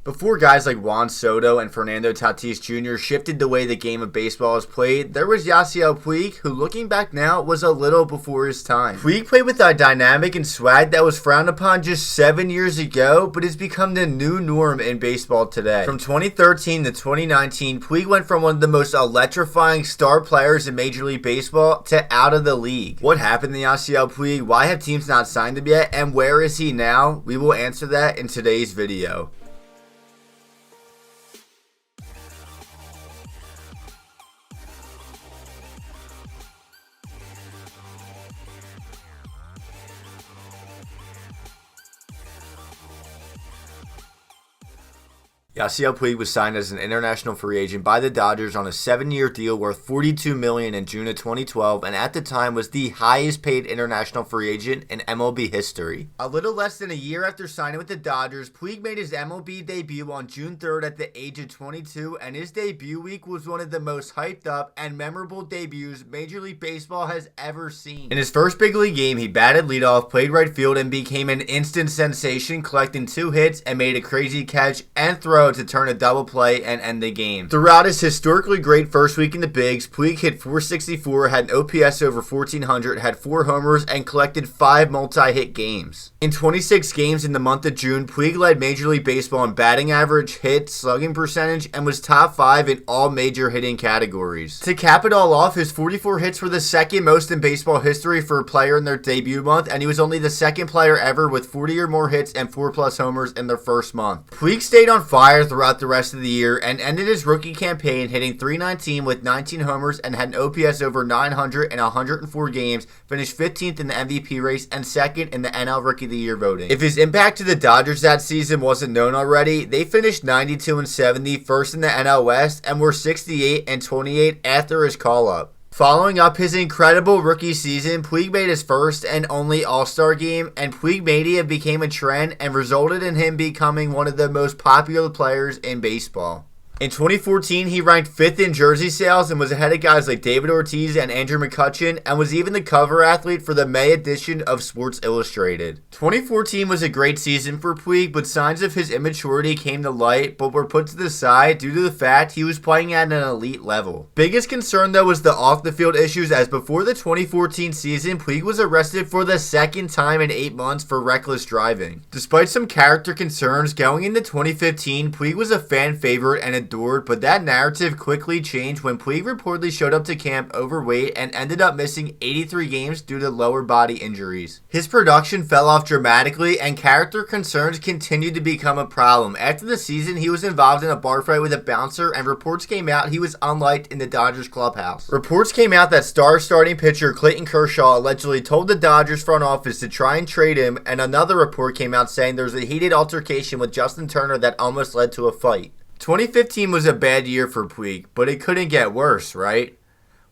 Before guys like Juan Soto and Fernando Tatis Jr. shifted the way the game of baseball is played, there was Yasiel Puig, who looking back now was a little before his time. Puig played with a dynamic and swag that was frowned upon just 7 years ago, but has become the new norm in baseball today. From 2013 to 2019, Puig went from one of the most electrifying star players in Major League Baseball to out of the league. What happened to Yasiel Puig? Why have teams not signed him yet? And where is he now? We will answer that in today's video. Yasiel Puig was signed as an international free agent by the Dodgers on a 7-year deal worth $42 million in June of 2012, and at the time was the highest paid international free agent in MLB history. A little less than a year after signing with the Dodgers, Puig made his MLB debut on June 3rd at the age of 22, and his debut week was one of the most hyped up and memorable debuts Major League Baseball has ever seen. In his first big league game, he batted leadoff, played right field, and became an instant sensation, collecting 2 hits and made a crazy catch and throw to turn a double play and end the game. Throughout his historically great first week in the bigs, Puig hit .464, had an OPS over 1400, had 4 homers, and collected 5 multi-hit games. In 26 games in the month of June, Puig led Major League Baseball in batting average, hit, slugging percentage, and was top 5 in all major hitting categories. To cap it all off, his 44 hits were the second most in baseball history for a player in their debut month, and he was only the second player ever with 40 or more hits and 4+ homers in their first month. Puig stayed on fire throughout the rest of the year and ended his rookie campaign hitting .319 with 19 homers and had an OPS over 900 in 104 games, finished 15th in the MVP race and 2nd in the NL Rookie of the Year voting. If his impact to the Dodgers that season wasn't known already, they finished 92-70, first in the NL West, and were 68-28 after his call-up. Following up his incredible rookie season, Puig made his first and only All-Star game, and Puig Mania became a trend and resulted in him becoming one of the most popular players in baseball. In 2014, he ranked 5th in jersey sales and was ahead of guys like David Ortiz and Andrew McCutchen, and was even the cover athlete for the May edition of Sports Illustrated. 2014 was a great season for Puig, but signs of his immaturity came to light, but were put to the side due to the fact he was playing at an elite level. Biggest concern though was the off-the-field issues, as before the 2014 season, Puig was arrested for the 2nd time in 8 months for reckless driving. Despite some character concerns, going into 2015, Puig was a fan favorite and adored, but that narrative quickly changed when Puig reportedly showed up to camp overweight and ended up missing 83 games due to lower body injuries. His production fell off dramatically and character concerns continued to become a problem. After the season, he was involved in a bar fight with a bouncer, and reports came out he was unliked in the Dodgers clubhouse. Reports came out that star starting pitcher Clayton Kershaw allegedly told the Dodgers front office to try and trade him, and another report came out saying there was a heated altercation with Justin Turner that almost led to a fight. 2015 was a bad year for Puig, but it couldn't get worse, right?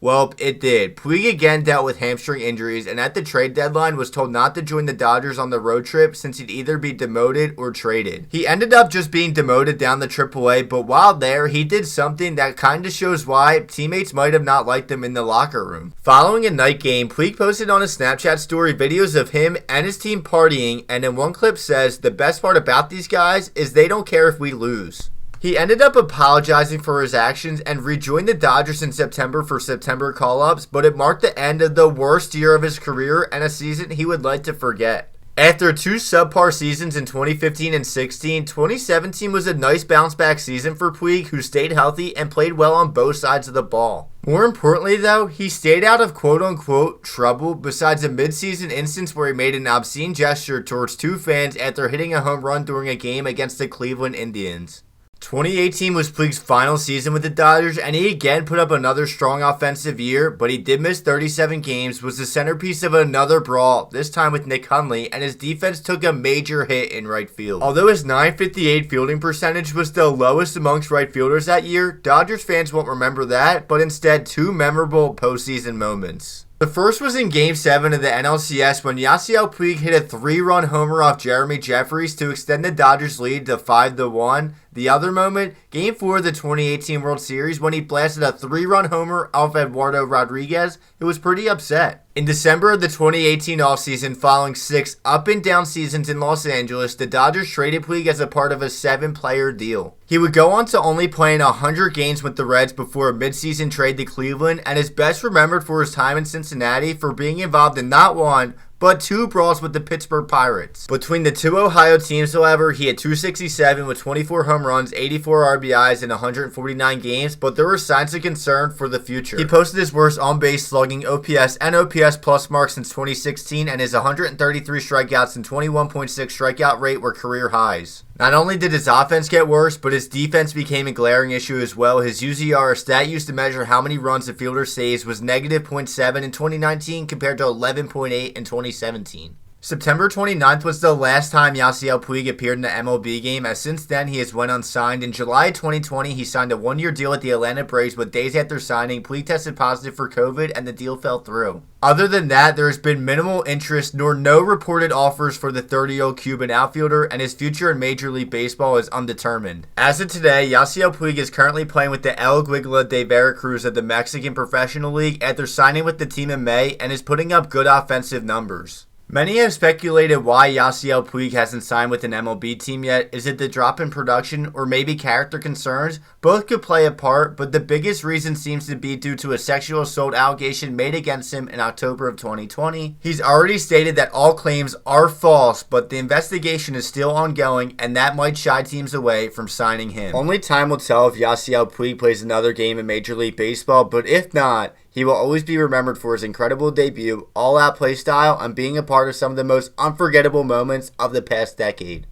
Well, it did. Puig again dealt with hamstring injuries, and at the trade deadline was told not to join the Dodgers on the road trip since he'd either be demoted or traded. He ended up just being demoted down to AAA, but while there, he did something that kind of shows why teammates might have not liked him in the locker room. Following a night game, Puig posted on his Snapchat story videos of him and his team partying, and in one clip says, "The best part about these guys is they don't care if we lose." He ended up apologizing for his actions and rejoined the Dodgers in September for September call-ups, but it marked the end of the worst year of his career and a season he would like to forget. After 2 subpar seasons in 2015 and 16, 2017 was a nice bounce-back season for Puig, who stayed healthy and played well on both sides of the ball. More importantly though, he stayed out of quote-unquote trouble besides a mid-season instance where he made an obscene gesture towards 2 fans after hitting a home run during a game against the Cleveland Indians. 2018 was Puig's final season with the Dodgers, and he again put up another strong offensive year, but he did miss 37 games, was the centerpiece of another brawl, this time with Nick Hundley, and his defense took a major hit in right field. Although his .958 fielding percentage was the lowest amongst right fielders that year, Dodgers fans won't remember that, but instead 2 memorable postseason moments. The first was in Game 7 of the NLCS when Yasiel Puig hit a 3-run homer off Jeremy Jeffries to extend the Dodgers' lead to 5-1. The other moment, Game 4 of the 2018 World Series when he blasted a 3-run homer off Eduardo Rodriguez, who was pretty upset. In December of the 2018 offseason, following 6 up-and-down seasons in Los Angeles, the Dodgers traded Puig as a part of a 7-player deal. He would go on to only play in 100 games with the Reds before a midseason trade to Cleveland, and is best remembered for his time in Cincinnati for being involved in not one, but 2 brawls with the Pittsburgh Pirates. Between the 2 Ohio teams, however, he had .267 with 24 home runs, 84 RBIs in 149 games, but there were signs of concern for the future. He posted his worst on-base slugging, OPS, and OPS plus marks since 2016, and his 133 strikeouts and 21.6 strikeout rate were career highs. Not only did his offense get worse, but his defense became a glaring issue as well. His UZR, a stat used to measure how many runs a fielder saves, was negative .7 in 2019 compared to 11.8 in 2017. September 29th was the last time Yasiel Puig appeared in the MLB game, as since then he has went unsigned. In July 2020, he signed a 1-year deal with the Atlanta Braves, but days after signing, Puig tested positive for COVID and the deal fell through. Other than that, there has been minimal interest nor no reported offers for the 30-year-old Cuban outfielder, and his future in Major League Baseball is undetermined. As of today, Yasiel Puig is currently playing with the El Guigla de Veracruz of the Mexican Professional League after signing with the team in May, and is putting up good offensive numbers. Many have speculated why Yasiel Puig hasn't signed with an MLB team yet. Is it the drop in production or maybe character concerns? Both could play a part, but the biggest reason seems to be due to a sexual assault allegation made against him in October of 2020. He's already stated that all claims are false, but the investigation is still ongoing, and that might shy teams away from signing him. Only time will tell if Yasiel Puig plays another game in Major League Baseball, but if not, he will always be remembered for his incredible debut, all-out play style, and being a part of some of the most unforgettable moments of the past decade.